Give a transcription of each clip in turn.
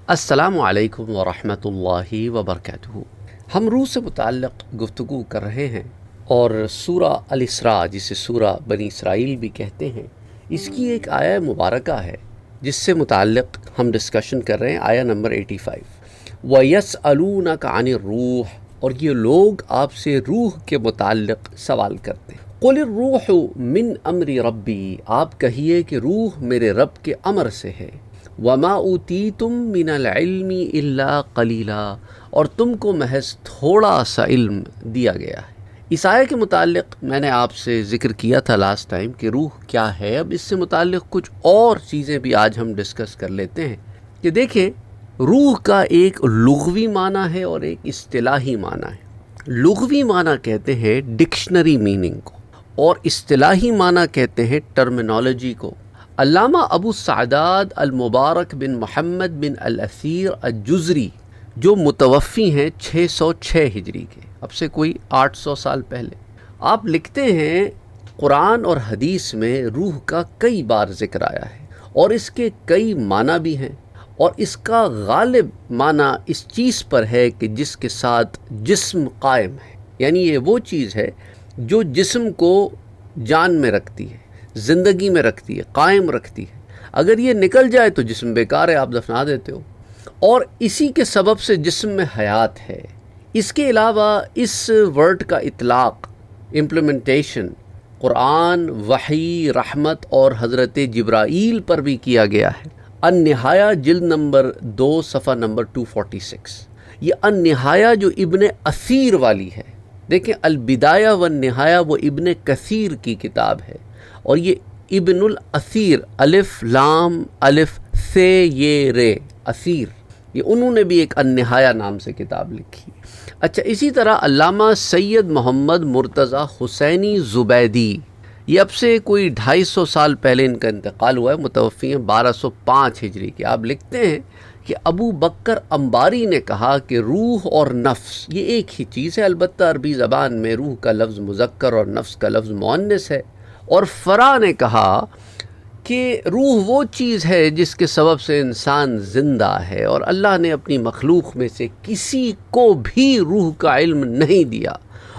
السلام علیکم ورحمۃ اللہ وبرکاتہ۔ ہم روح سے متعلق گفتگو کر رہے ہیں اور سورہ الاسراء، جسے سورہ بنی اسرائیل بھی کہتے ہیں، اس کی ایک آیہ مبارکہ ہے جس سے متعلق ہم ڈسکشن کر رہے ہیں، آیہ نمبر 85۔ وَيَسْأَلُونَكَ عَنِ الرُّوحِ، اور یہ لوگ آپ سے روح کے متعلق سوال کرتے ہیں۔ قُلِ الرُّوحُ مِنْ أَمْرِ رَبِّي، آپ کہیے کہ روح میرے رب کے امر سے ہے۔ وَمَا أُوتِيتُم مِّنَ الْعِلْمِ إِلَّا قَلِيلًا، اور تم کو محض تھوڑا سا علم دیا گیا ہے۔ اس آیہ کے متعلق میں نے آپ سے ذکر کیا تھا لاسٹ ٹائم کہ روح کیا ہے۔ اب اس سے متعلق کچھ اور چیزیں بھی آج ہم ڈسکس کر لیتے ہیں کہ دیکھیں، روح کا ایک لغوی معنی ہے اور ایک اصطلاحی معنی ہے۔ لغوی معنی کہتے ہیں ڈکشنری میننگ کو، اور اصطلاحی معنی کہتے ہیں ٹرمینالوجی کو۔ علامہ ابو السعداد المبارک بن محمد بن الاثیر الجزری، جو متوفی ہیں 606 ہجری کے، اب سے کوئی 800 سال پہلے، آپ لکھتے ہیں قرآن اور حدیث میں روح کا کئی بار ذکر آیا ہے اور اس کے کئی معنی بھی ہیں، اور اس کا غالب معنی اس چیز پر ہے کہ جس کے ساتھ جسم قائم ہے، یعنی یہ وہ چیز ہے جو جسم کو جان میں رکھتی ہے، زندگی میں رکھتی ہے، قائم رکھتی ہے۔ اگر یہ نکل جائے تو جسم بیکار ہے، آپ دفنا دیتے ہو، اور اسی کے سبب سے جسم میں حیات ہے۔ اس کے علاوہ اس ورڈ کا اطلاق، امپلیمنٹیشن قرآن، وحی، رحمت اور حضرت جبرائیل پر بھی کیا گیا ہے۔ النہایہ جلد نمبر 2 صفحہ نمبر 246، یہ النہایہ جو ابن اثیر والی ہے، دیکھیں البدایہ والنہایہ وہ ابن کثیر کی کتاب ہے، اور یہ ابن الاثیر، الف لام الف سے یہ رے اثیر، یہ انہوں نے بھی ایک النہایہ نام سے کتاب لکھی۔ اچھا، اسی طرح علامہ سید محمد مرتضی حسینی زبیدی، یہ اب سے کوئی 250 سال پہلے ان کا انتقال ہوا ہے، متوفی ہیں 1205 ہجری کے۔ آپ لکھتے ہیں کہ ابو بکر انباری نے کہا کہ روح اور نفس یہ ایک ہی چیز ہے، البتہ عربی زبان میں روح کا لفظ مذکر اور نفس کا لفظ مؤنث ہے۔ اور فرا نے کہا کہ روح وہ چیز ہے جس کے سبب سے انسان زندہ ہے، اور اللہ نے اپنی مخلوق میں سے کسی کو بھی روح کا علم نہیں دیا۔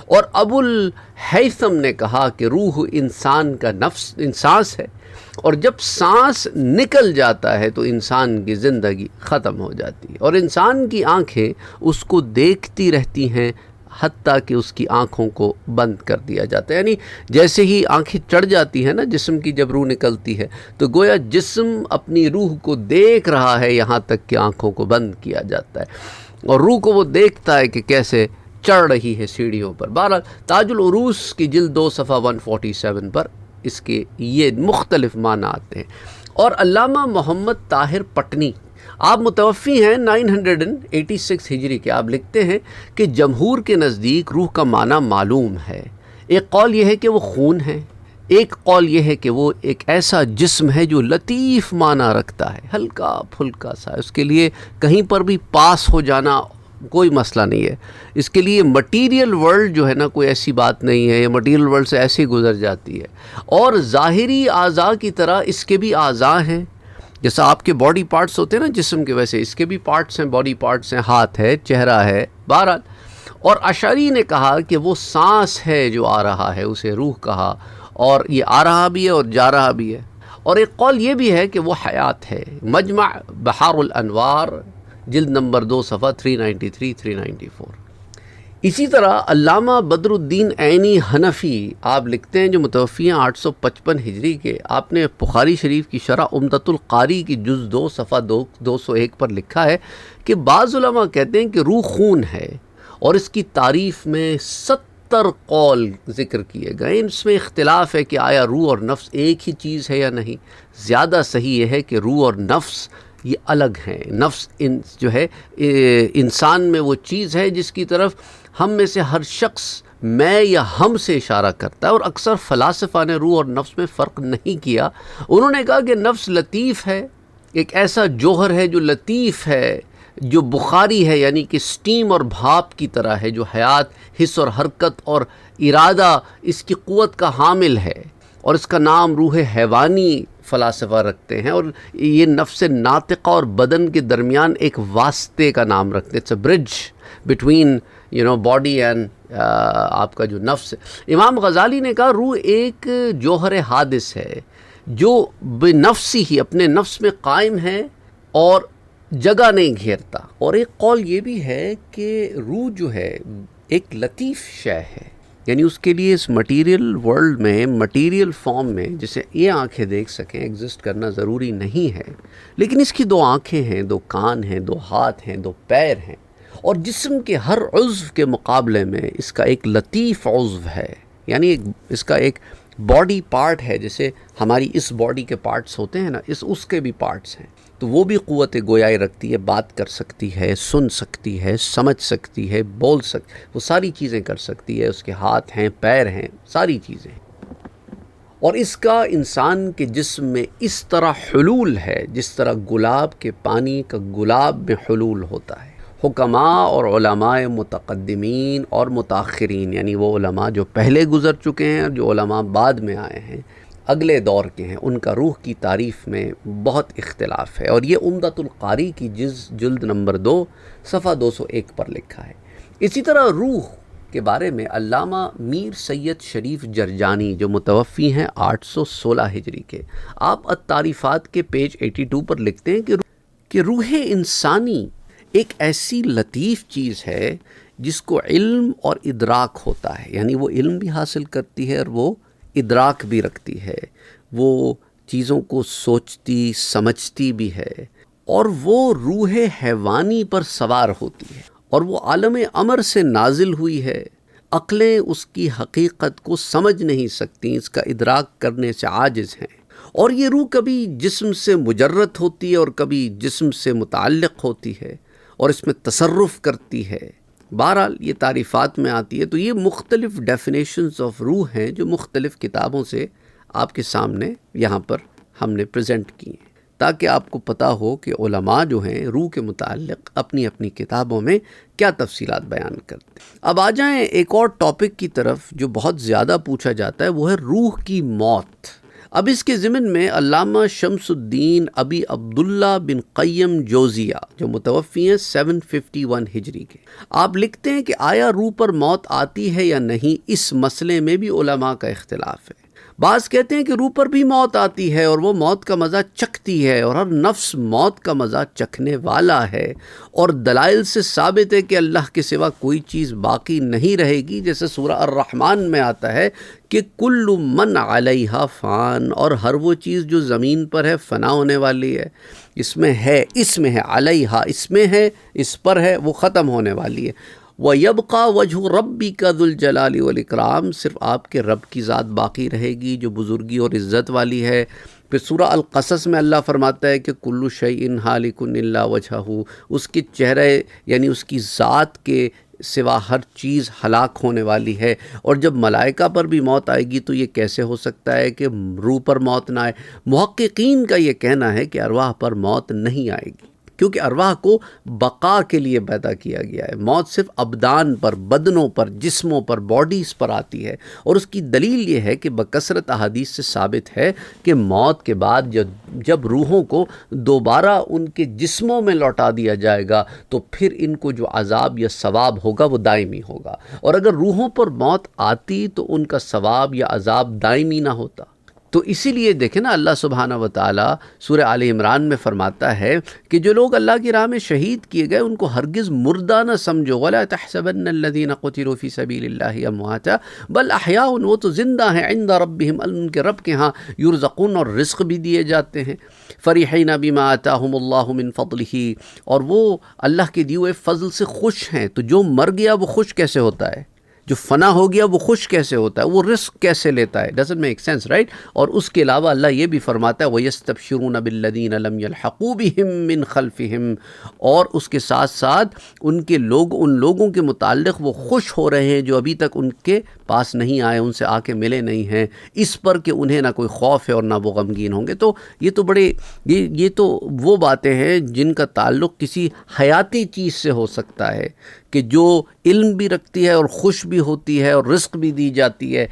اور ابو الہیثم نے کہا کہ روح انسان کا نفس سانس ہے، اور جب سانس نکل جاتا ہے تو انسان کی زندگی ختم ہو جاتی ہے، اور انسان کی آنکھیں اس کو دیکھتی رہتی ہیں حتیٰ کہ اس کی آنکھوں کو بند کر دیا جاتا ہے۔ یعنی جیسے ہی آنکھیں چڑھ جاتی ہیں نا جسم کی، جب روح نکلتی ہے تو گویا جسم اپنی روح کو دیکھ رہا ہے یہاں تک کہ آنکھوں کو بند کیا جاتا ہے، اور روح کو وہ دیکھتا ہے کہ کیسے چڑھ رہی ہے سیڑھیوں پر۔ بہرحال تاج العروس کی جلد 2 صفحہ 147 پر اس کے یہ مختلف معنی آتے ہیں۔ اور علامہ محمد طاہر پٹنی، آپ متوفی ہیں 986 ہجری کے، آپ لکھتے ہیں کہ جمہور کے نزدیک روح کا معنی معلوم ہے۔ ایک قول یہ ہے کہ وہ خون ہے، ایک قول یہ ہے کہ وہ ایک ایسا جسم ہے جو لطیف معنی رکھتا ہے، ہلکا پھلکا سا، اس کے لیے کہیں پر بھی پاس ہو جانا کوئی مسئلہ نہیں ہے۔ اس کے لیے مٹیریل ورلڈ جو ہے نا کوئی ایسی بات نہیں ہے، یہ مٹیریل ورلڈ سے ایسے ہی گزر جاتی ہے۔ اور ظاہری اعضاء کی طرح اس کے بھی اعضاء ہیں، جیسا آپ کے باڈی پارٹس ہوتے ہیں نا جسم کے، ویسے اس کے بھی پارٹس ہیں، باڈی پارٹس ہیں، ہاتھ ہے، چہرہ ہے، بہرحال۔ اور اشعری نے کہا کہ وہ سانس ہے جو آ رہا ہے، اسے روح کہا، اور یہ آ رہا بھی ہے اور جا رہا بھی ہے۔ اور ایک قول یہ بھی ہے کہ وہ حیات ہے۔ مجمع بحار الانوار جلد نمبر 2 صفحہ 393 394۔ اسی طرح علامہ بدر الدین عینی حنفی، آپ لکھتے ہیں جو متوفی ہیں 855 ہجری کے، آپ نے بخاری شریف کی شرح عمدۃ القاری کی جز 2 صفحہ 201 پر لکھا ہے کہ بعض علماء کہتے ہیں کہ روح خون ہے، اور اس کی تعریف میں 70 قول ذکر کیے گئے۔ اس میں اختلاف ہے کہ آیا روح اور نفس ایک ہی چیز ہے یا نہیں۔ زیادہ صحیح یہ ہے کہ روح اور نفس یہ الگ ہیں۔ نفس جو ہے انسان میں وہ چیز ہے جس کی طرف ہم میں سے ہر شخص میں یا ہم سے اشارہ کرتا ہے، اور اکثر فلاسفہ نے روح اور نفس میں فرق نہیں کیا۔ انہوں نے کہا کہ نفس لطیف ہے، ایک ایسا جوہر ہے جو لطیف ہے، جو بخاری ہے، یعنی کہ سٹیم اور بھاپ کی طرح ہے، جو حیات، حس اور حرکت اور ارادہ اس کی قوت کا حامل ہے، اور اس کا نام روح حیوانی فلاسفہ رکھتے ہیں، اور یہ نفس ناطقہ اور بدن کے درمیان ایک واسطے کا نام رکھتے ہیں. It's a bridge between body and آپ کا جو نفس ہے. امام غزالی نے کہا روح ایک جوہر حادث ہے جو بے نفسی ہی اپنے نفس میں قائم ہے اور جگہ نہیں گھیرتا. اور ایک قول یہ بھی ہے کہ روح جو ہے ایک لطیف شے ہے، یعنی اس کے لیے اس مٹیریل ورلڈ میں مٹیریل فارم میں جسے یہ آنکھیں دیکھ سکیں ایگزسٹ کرنا ضروری نہیں ہے، لیکن اس کی 2 آنکھیں ہیں، 2 کان ہیں، 2 ہاتھ ہیں، 2 پیر ہیں، اور جسم کے ہر عضو کے مقابلے میں اس کا ایک لطیف عضو ہے، یعنی اس کا ایک باڈی پارٹ ہے. جیسے ہماری اس باڈی کے پارٹس ہوتے ہیں نا، اس کے بھی پارٹس ہیں، تو وہ بھی قوت گویائی رکھتی ہے، بات کر سکتی ہے، سن سکتی ہے، سمجھ سکتی ہے، بول سکتی، وہ ساری چیزیں کر سکتی ہے. اس کے ہاتھ ہیں، پیر ہیں، ساری چیزیں. اور اس کا انسان کے جسم میں اس طرح حلول ہے جس طرح گلاب کے پانی کا گلاب میں حلول ہوتا ہے. حکماء اور علماء متقدمین اور متاخرین، یعنی وہ علماء جو پہلے گزر چکے ہیں اور جو علماء بعد میں آئے ہیں، اگلے دور کے ہیں، ان کا روح کی تعریف میں بہت اختلاف ہے. اور یہ عمدۃ القاری کی جلد نمبر 2 صفحہ 201 پر لکھا ہے. اسی طرح روح کے بارے میں علامہ میر سید شریف جرجانی جو متوفی ہیں 816 ہجری کے، آپ التعریفات کے پیج 82 پر لکھتے ہیں کہ روح انسانی ایک ایسی لطیف چیز ہے جس کو علم اور ادراک ہوتا ہے، یعنی وہ علم بھی حاصل کرتی ہے اور وہ ادراک بھی رکھتی ہے، وہ چیزوں کو سوچتی سمجھتی بھی ہے، اور وہ روح حیوانی پر سوار ہوتی ہے، اور وہ عالم امر سے نازل ہوئی ہے. عقلیں اس کی حقیقت کو سمجھ نہیں سکتی، اس کا ادراک کرنے سے عاجز ہیں. اور یہ روح کبھی جسم سے مجرد ہوتی ہے اور کبھی جسم سے متعلق ہوتی ہے، اور اس میں تصرف کرتی ہے. بہرحال یہ تعریفات میں آتی ہے. تو یہ مختلف ڈیفینیشنز آف روح ہیں جو مختلف کتابوں سے آپ کے سامنے یہاں پر ہم نے پریزنٹ کی ہیں، تاکہ آپ کو پتہ ہو کہ علماء جو ہیں روح کے متعلق اپنی اپنی کتابوں میں کیا تفصیلات بیان کرتے ہیں. اب آ جائیں ایک اور ٹاپک کی طرف جو بہت زیادہ پوچھا جاتا ہے، وہ ہے روح کی موت. اب اس کے ضمن میں علامہ شمس الدین ابی عبداللہ بن قیم جوزیہ جو متوفی ہیں 751 ہجری کے، آپ لکھتے ہیں کہ آیا روح پر موت آتی ہے یا نہیں، اس مسئلے میں بھی علماء کا اختلاف ہے. بعض کہتے ہیں کہ روح پر بھی موت آتی ہے اور وہ موت کا مزہ چکھتی ہے، اور ہر نفس موت کا مزہ چکھنے والا ہے، اور دلائل سے ثابت ہے کہ اللہ کے سوا کوئی چیز باقی نہیں رہے گی. جیسے سورہ الرحمن میں آتا ہے کہ کل من علیہا فان، اور ہر وہ چیز جو زمین پر ہے فنا ہونے والی ہے. اس میں ہے علیہا، اس میں ہے، اس پر ہے، وہ ختم ہونے والی ہے. وَيَبْقَى وَجْهُ رَبِّكَ ذُو الْجَلَالِ وَالْإِكْرَامِ، صرف آپ کے رب کی ذات باقی رہے گی جو بزرگی اور عزت والی ہے. پھر سورہ القصص میں اللہ فرماتا ہے کہ کُلُّ شَيْءٍ هَالِكٌ إِلَّا وَجْهَهُ، اس کے چہرے یعنی اس کی ذات کے سوا ہر چیز ہلاک ہونے والی ہے. اور جب ملائکہ پر بھی موت آئے گی تو یہ کیسے ہو سکتا ہے کہ روح پر موت نہ آئے؟ محققین کا یہ کہنا ہے کہ ارواح پر موت نہیں آئے گی، کیونکہ ارواح کو بقا کے لیے پیدا کیا گیا ہے. موت صرف ابدان پر، بدنوں پر، جسموں پر، باڈیز پر آتی ہے. اور اس کی دلیل یہ ہے کہ بکثرت احادیث سے ثابت ہے کہ موت کے بعد جب روحوں کو دوبارہ ان کے جسموں میں لوٹا دیا جائے گا تو پھر ان کو جو عذاب یا ثواب ہوگا وہ دائمی ہوگا. اور اگر روحوں پر موت آتی تو ان کا ثواب یا عذاب دائمی نہ ہوتا. تو اسی لیے دیکھیں نا، اللہ سبحانہ و تعالیٰ سورہ آل عمران میں فرماتا ہے کہ جو لوگ اللہ کی راہ میں شہید کیے گئے ان کو ہرگز مردہ نہ سمجھو. وَلَا تَحْسَبَنَّ الَّذِينَ قُتِلُوا فِي سَبِيلِ اللَّهِ أَمْوَاتًا بَلْ أَحْيَاءٌ، وہ تو زندہ ہیں عند ربهم، ان کے رب کے ہاں، یرزقون، اور رزق بھی دیے جاتے ہیں. فَرِحِينَ بِمَا آتَاهُمُ اللَّهُ مِنْ فَضْلِهِ، اور وہ اللہ کے دیے ہوئے فضل سے خوش ہیں. تو جو مر گیا وہ خوش کیسے ہوتا ہے؟ جو فنا ہو گیا وہ خوش کیسے ہوتا ہے؟ وہ رزق کیسے لیتا ہے؟ Doesn't make sense, right? اور اس کے علاوہ اللہ یہ بھی فرماتا ہے وَيَسْتَبْشِرُونَ بِالَّذِينَ لَمْ يَلْحَقُوا بِهِم مِّنْ خَلْفِهِمْ، اور اس کے ساتھ ساتھ ان لوگوں کے متعلق وہ خوش ہو رہے ہیں جو ابھی تک ان کے پاس نہیں آئے، ان سے آ کے ملے نہیں ہیں، اس پر کہ انہیں نہ کوئی خوف ہے اور نہ وہ غمگین ہوں گے. تو یہ تو وہ باتیں ہیں جن کا تعلق کسی حیاتی چیز سے ہو سکتا ہے کہ جو علم بھی رکھتی ہے اور خوش بھی ہوتی ہے اور رزق بھی دی جاتی ہے.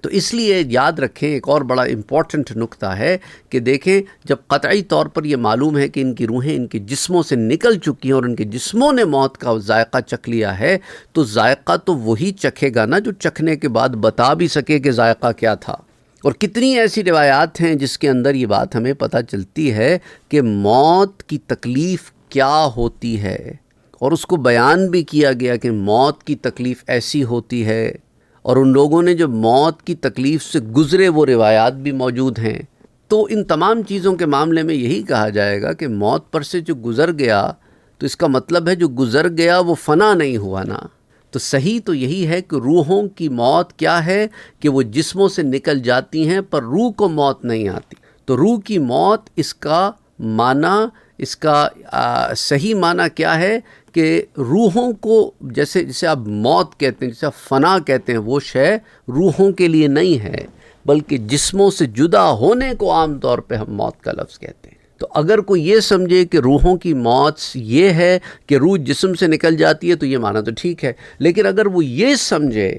تو اس لیے یاد رکھیں، ایک اور بڑا امپورٹنٹ نقطہ ہے کہ دیکھیں، جب قطعی طور پر یہ معلوم ہے کہ ان کی روحیں ان کے جسموں سے نکل چکی ہیں اور ان کے جسموں نے موت کا ذائقہ چکھ لیا ہے، تو ذائقہ تو وہی چکھے گا نا جو چکھنے کے بعد بتا بھی سکے کہ ذائقہ کیا تھا۔ اور کتنی ایسی روایات ہیں جس کے اندر یہ بات ہمیں پتہ چلتی ہے کہ موت کی تکلیف کیا ہوتی ہے، اور اس کو بیان بھی کیا گیا کہ موت کی تکلیف ایسی ہوتی ہے، اور ان لوگوں نے جو موت کی تکلیف سے گزرے وہ روایات بھی موجود ہیں۔ تو ان تمام چیزوں کے معاملے میں یہی کہا جائے گا کہ موت پر سے جو گزر گیا، تو اس کا مطلب ہے جو گزر گیا وہ فنا نہیں ہوا نا۔ تو صحیح تو یہی ہے کہ روحوں کی موت کیا ہے کہ وہ جسموں سے نکل جاتی ہیں پر روح کو موت نہیں آتی۔ تو روح کی موت، اس کا معنی، اس کا صحیح معنی کیا ہے کہ روحوں کو جیسے آپ موت کہتے ہیں، جیسے آپ فنا کہتے ہیں، وہ شے روحوں کے لیے نہیں ہے، بلکہ جسموں سے جدا ہونے کو عام طور پہ ہم موت کا لفظ کہتے ہیں۔ تو اگر کوئی یہ سمجھے کہ روحوں کی موت یہ ہے کہ روح جسم سے نکل جاتی ہے تو یہ معنی تو ٹھیک ہے، لیکن اگر وہ یہ سمجھے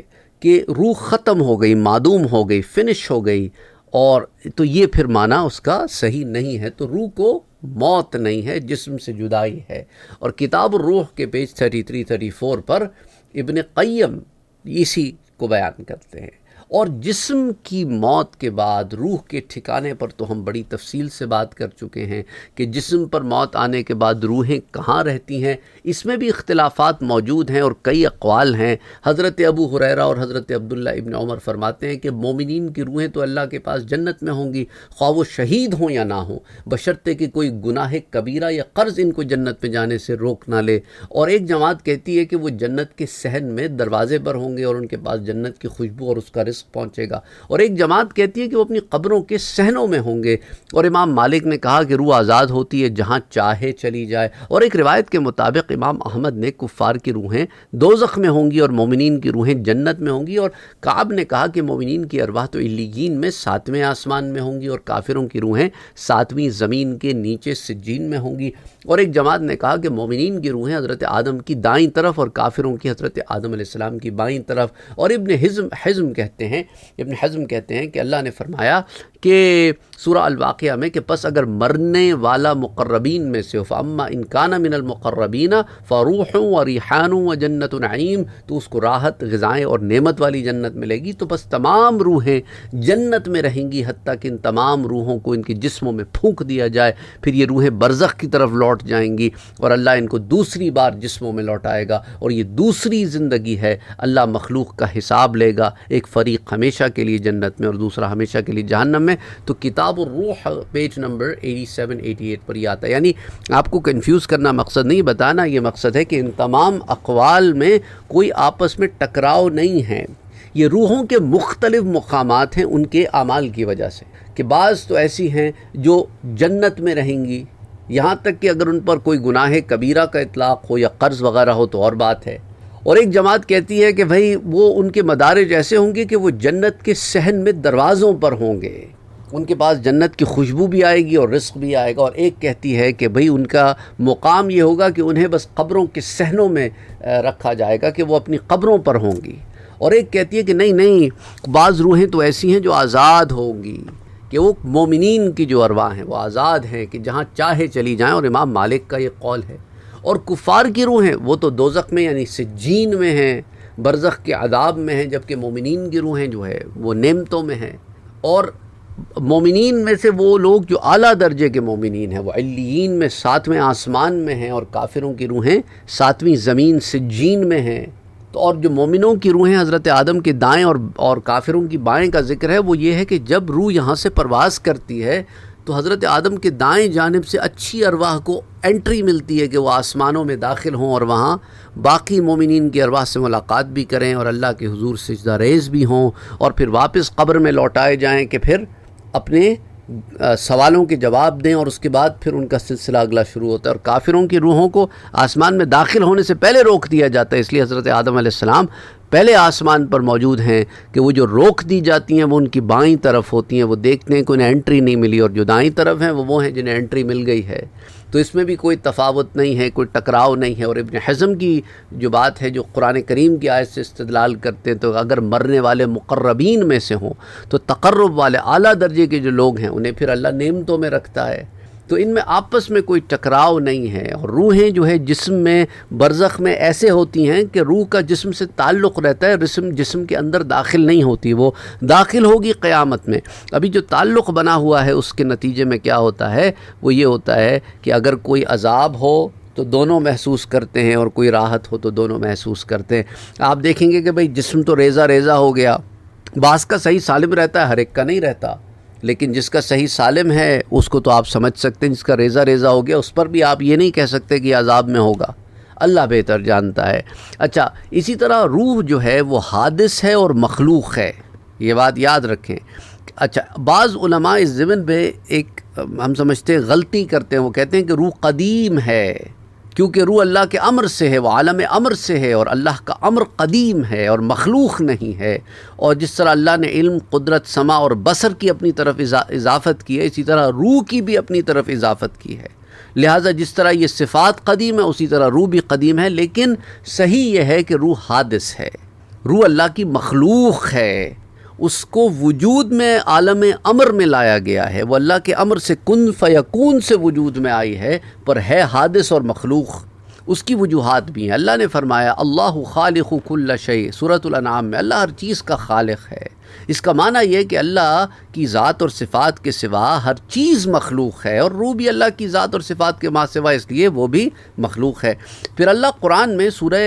کہ روح ختم ہو گئی، معدوم ہو گئی، فنش ہو گئی، اور تو یہ پھر معنی اس کا صحیح نہیں ہے۔ تو روح کو موت نہیں ہے، جسم سے جدائی ہے۔ اور کتاب الروح کے پیج 33-34 پر ابن قیم اسی کو بیان کرتے ہیں۔ اور جسم کی موت کے بعد روح کے ٹھکانے پر تو ہم بڑی تفصیل سے بات کر چکے ہیں کہ جسم پر موت آنے کے بعد روحیں کہاں رہتی ہیں۔ اس میں بھی اختلافات موجود ہیں اور کئی اقوال ہیں۔ حضرت ابو ہریرہ اور حضرت عبداللہ ابن عمر فرماتے ہیں کہ مومنین کی روحیں تو اللہ کے پاس جنت میں ہوں گی، خواہ وہ شہید ہوں یا نہ ہوں، بشرطے کہ کوئی گناہ کبیرہ یا قرض ان کو جنت میں جانے سے روک نہ لے۔ اور ایک جماعت کہتی ہے کہ وہ جنت کے صحن میں دروازے پر ہوں گے اور ان کے پاس جنت کی خوشبو اور اس کا رزق پہنچے گا۔ اور ایک جماعت کہتی ہے کہ وہ اپنی قبروں کے صحنوں میں ہوں گے۔ اور امام مالک نے کہا کہ روح آزاد ہوتی ہے جہاں چاہے چلی جائے۔ اور ایک روایت کے مطابق امام احمد نے کفار کی روحیں دوزخ میں ہوں گی اور مومنین کی روحیں جنت میں ہوں گی۔ اور کعب نے کہا کہ مومنین کی ارواح تو علیین میں 7ویں آسمان میں ہوں گی اور کافروں کی روحیں 7ویں زمین کے نیچے سجین میں ہوں گی۔ اور ایک جماعت نے کہا کہ مومنین کی روحیں حضرت آدم کی دائیں طرف اور کافروں کی حضرت آدم علیہ السلام کی بائیں طرف۔ اور ابن حزم کہتے ہیں کہ اللہ نے فرمایا کہ سورہ الواقعہ میں کہ پس اگر مرنے والا مقربین میں سے فاما ان کان من المقربین فروح و ریحان و جنت نعیم، تو اس کو راحت، غذائیں اور نعمت والی جنت ملے گی۔ تو بس تمام روحیں جنت میں رہیں گی حتیٰ کہ ان تمام روحوں کو ان کے جسموں میں پھونک دیا جائے، پھر یہ روحیں برزخ کی طرف لوٹ جائیں گی اور اللہ ان کو دوسری بار جسموں میں لوٹائے گا، اور یہ دوسری زندگی ہے۔ اللہ مخلوق کا حساب لے گا، ایک فریق ہمیشہ کے لیے جنت میں اور دوسرا ہمیشہ کے لیے جہنم میں۔ تو کتاب الروح پیج نمبر 87-88 پر یہ آتا ہے۔ یعنی آپ کو کنفیوز کرنا مقصد نہیں، بتانا یہ مقصد ہے کہ ان تمام اقوال میں کوئی آپس میں ٹکراؤ نہیں ہے۔ یہ روحوں کے مختلف مقامات ہیں ان کے اعمال کی وجہ سے، کہ بعض تو ایسی ہیں جو جنت میں رہیں گی، یہاں تک کہ اگر ان پر کوئی گناہ کبیرہ کا اطلاق ہو یا قرض وغیرہ ہو تو اور بات ہے۔ اور ایک جماعت کہتی ہے کہ بھئی وہ ان کے مدارج ایسے ہوں گے کہ وہ جنت کے صحن میں دروازوں پر ہوں گے، ان کے پاس جنت کی خوشبو بھی آئے گی اور رزق بھی آئے گا۔ اور ایک کہتی ہے کہ بھئی ان کا مقام یہ ہوگا کہ انہیں بس قبروں کے صحنوں میں رکھا جائے گا، کہ وہ اپنی قبروں پر ہوں گی۔ اور ایک کہتی ہے کہ نہیں، بعض روحیں تو ایسی ہیں جو آزاد ہوں گی، کہ وہ مومنین کی جو ارواح ہیں وہ آزاد ہیں کہ جہاں چاہے چلی جائیں، اور امام مالک کا یہ قول ہے۔ اور کفار کی روحیں وہ تو دوزخ میں یعنی سجین میں ہیں، برزخ کے عذاب میں ہیں، جبکہ مومنین کی روحیں جو ہے وہ نعمتوں میں ہیں۔ اور مومنین میں سے وہ لوگ جو اعلیٰ درجے کے مومنین ہیں وہ علیین میں 7ویں آسمان میں ہیں، اور کافروں کی روحیں 7ویں زمین سجین میں ہیں۔ تو اور جو مومنوں کی روحیں حضرت آدم کے دائیں اور کافروں کی بائیں کا ذکر ہے، وہ یہ ہے کہ جب روح یہاں سے پرواز کرتی ہے تو حضرت آدم کے دائیں جانب سے اچھی ارواح کو انٹری ملتی ہے کہ وہ آسمانوں میں داخل ہوں اور وہاں باقی مومنین کی ارواح سے ملاقات بھی کریں اور اللہ کے حضور سجدہ ریز بھی ہوں، اور پھر واپس قبر میں لوٹائے جائیں کہ پھر اپنے سوالوں کے جواب دیں، اور اس کے بعد پھر ان کا سلسلہ اگلا شروع ہوتا ہے۔ اور کافروں کی روحوں کو آسمان میں داخل ہونے سے پہلے روک دیا جاتا ہے، اس لیے حضرت آدم علیہ السلام پہلے آسمان پر موجود ہیں کہ وہ جو روک دی جاتی ہیں وہ ان کی بائیں طرف ہوتی ہیں، وہ دیکھتے ہیں کہ انہیں انٹری نہیں ملی، اور جو دائیں طرف ہیں وہ ہیں جنہیں انٹری مل گئی ہے۔ تو اس میں بھی کوئی تفاوت نہیں ہے، کوئی ٹکراؤ نہیں ہے۔ اور ابن حزم کی جو بات ہے، جو قرآن کریم کی آیت سے استدلال کرتے ہیں، تو اگر مرنے والے مقربین میں سے ہوں تو تقرب والے اعلیٰ درجے کے جو لوگ ہیں انہیں پھر اللہ نعمتوں میں رکھتا ہے۔ تو ان میں آپس میں کوئی ٹکراؤ نہیں ہے۔ اور روحیں جو ہے جسم میں برزخ میں ایسے ہوتی ہیں کہ روح کا جسم سے تعلق رہتا ہے، جسم کے اندر داخل نہیں ہوتی، وہ داخل ہوگی قیامت میں۔ ابھی جو تعلق بنا ہوا ہے اس کے نتیجے میں کیا ہوتا ہے، وہ یہ ہوتا ہے کہ اگر کوئی عذاب ہو تو دونوں محسوس کرتے ہیں، اور کوئی راحت ہو تو دونوں محسوس کرتے ہیں۔ آپ دیکھیں گے کہ بھئی جسم تو ریزہ ریزہ ہو گیا، بعض کا صحیح سالم رہتا ہے، ہر ایک کا نہیں رہتا، لیکن جس کا صحیح سالم ہے اس کو تو آپ سمجھ سکتے ہیں، جس کا ریزہ ریزہ ہو گیا اس پر بھی آپ یہ نہیں کہہ سکتے کہ یہ عذاب میں ہوگا، اللہ بہتر جانتا ہے۔ اچھا، اسی طرح روح جو ہے وہ حادث ہے اور مخلوق ہے، یہ بات یاد رکھیں۔ اچھا، بعض علماء اس ضمن پہ ایک ہم سمجھتے ہیں غلطی کرتے ہیں، وہ کہتے ہیں کہ روح قدیم ہے، کیونکہ روح اللہ کے امر سے ہے، وہ عالم امر سے ہے، اور اللہ کا امر قدیم ہے اور مخلوق نہیں ہے۔ اور جس طرح اللہ نے علم، قدرت، سمع اور بصر کی اپنی طرف اضافت کی ہے، اسی طرح روح کی بھی اپنی طرف اضافت کی ہے۔ لہٰذا جس طرح یہ صفات قدیم ہے اسی طرح روح بھی قدیم ہے، لیکن صحیح یہ ہے کہ روح حادث ہے، روح اللہ کی مخلوق ہے، اس کو وجود میں عالم امر میں لایا گیا ہے، وہ اللہ کے امر سے کن فیکون سے وجود میں آئی ہے، پر ہے حادث اور مخلوق۔ اس کی وجوہات بھی ہیں۔ اللہ نے فرمایا اللہ خالق کل شیء، سورۃ الانعام میں، اللہ ہر چیز کا خالق ہے۔ اس کا معنی یہ کہ اللہ کی ذات اور صفات کے سوا ہر چیز مخلوق ہے، اور روح بھی اللہ کی ذات اور صفات کے ما سوا اس لیے وہ بھی مخلوق ہے۔ پھر اللہ قرآن میں سورہ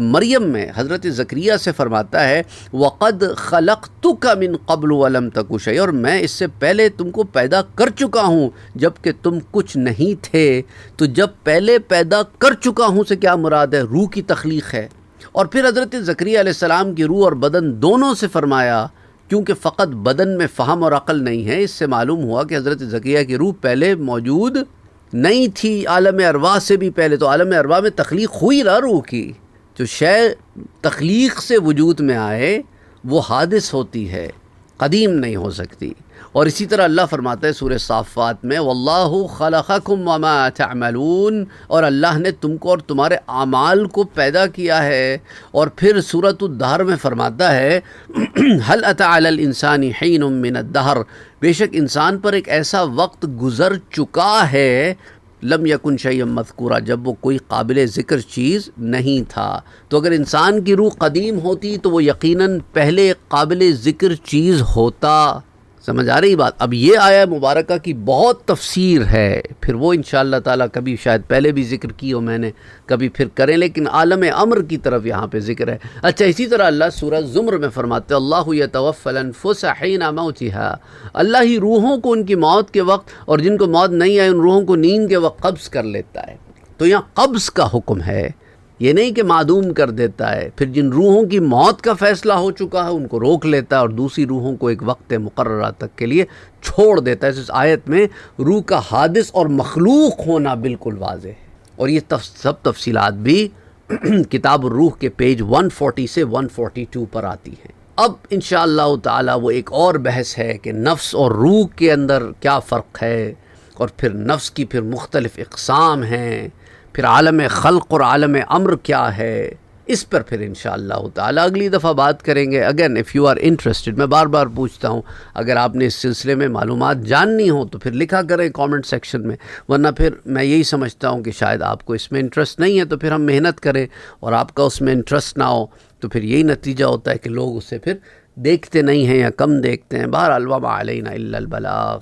مریم میں حضرت زکریا سے فرماتا ہے وَقَدْ خَلَقْتُكَ مِن قَبْلُ وَلَمْ تَكُ شَيْئًا، اور میں اس سے پہلے تم کو پیدا کر چکا ہوں جب کہ تم کچھ نہیں تھے۔ تو جب پہلے پیدا کر چکا ہوں سے کیا مراد ہے؟ روح کی تخلیق ہے۔ اور پھر حضرت زکریا علیہ السلام کی روح اور بدن دونوں سے فرمایا، کیونکہ فقط بدن میں فہم اور عقل نہیں ہے، اس سے معلوم ہوا کہ حضرت زکریا کی روح پہلے موجود نہیں تھی، عالم ارواح سے بھی پہلے۔ تو عالم ارواح میں تخلیق ہوئی نا روح کی، جو شے تخلیق سے وجود میں آئے وہ حادث ہوتی ہے، قدیم نہیں ہو سکتی۔ اور اسی طرح اللہ فرماتا ہے سورہ صافات میں واللہ خلقکم وما تعملون، اور اللہ نے تم کو اور تمہارے اعمال کو پیدا کیا ہے۔ اور پھر سورۃ الدہر میں فرماتا ہے هل اتى على الانسان حین من الدہر، بے شک انسان پر ایک ایسا وقت گزر چکا ہے لم یکن شیئا مذکورا، جب وہ کوئی قابل ذکر چیز نہیں تھا۔ تو اگر انسان کی روح قدیم ہوتی تو وہ یقیناً پہلے قابل ذکر چیز ہوتا۔ سمجھ آ رہی بات؟ اب یہ آیہ مبارکہ کی بہت تفسیر ہے، پھر وہ انشاءاللہ تعالیٰ کبھی شاید پہلے بھی ذکر کی ہو میں نے، کبھی پھر کریں، لیکن عالم امر کی طرف یہاں پہ ذکر ہے۔ اچھا، اسی طرح اللہ سورہ زمر میں فرماتے اللہ یتوفی الانفس حین موتها، اللہ ہی روحوں کو ان کی موت کے وقت، اور جن کو موت نہیں آئی ان روحوں کو نیند کے وقت قبض کر لیتا ہے۔ تو یہاں قبض کا حکم ہے، یہ نہیں کہ معدوم کر دیتا ہے۔ پھر جن روحوں کی موت کا فیصلہ ہو چکا ہے ان کو روک لیتا ہے، اور دوسری روحوں کو ایک وقت مقررہ تک کے لیے چھوڑ دیتا ہے۔ اس آیت میں روح کا حادث اور مخلوق ہونا بالکل واضح ہے، اور یہ سب تفصیلات بھی کتاب الروح کے پیج 140 سے 142 پر آتی ہیں۔ اب انشاءاللہ تعالی وہ ایک اور بحث ہے کہ نفس اور روح کے اندر کیا فرق ہے، اور پھر نفس کی پھر مختلف اقسام ہیں، پھر عالم خلق اور عالم امر کیا ہے، اس پر پھر انشاءاللہ تعالیٰ اگلی دفعہ بات کریں گے۔ Again if you are interested, میں بار بار پوچھتا ہوں، اگر آپ نے اس سلسلے میں معلومات جاننی ہو تو پھر لکھا کریں کامنٹ سیکشن میں، ورنہ پھر میں یہی سمجھتا ہوں کہ شاید آپ کو اس میں انٹرسٹ نہیں ہے، تو پھر ہم محنت کریں، اور آپ کا اس میں انٹرسٹ نہ ہو تو پھر یہی نتیجہ ہوتا ہے کہ لوگ اسے پھر دیکھتے نہیں ہیں یا کم دیکھتے ہیں۔ بہرحال وما علینا الا البلاغ۔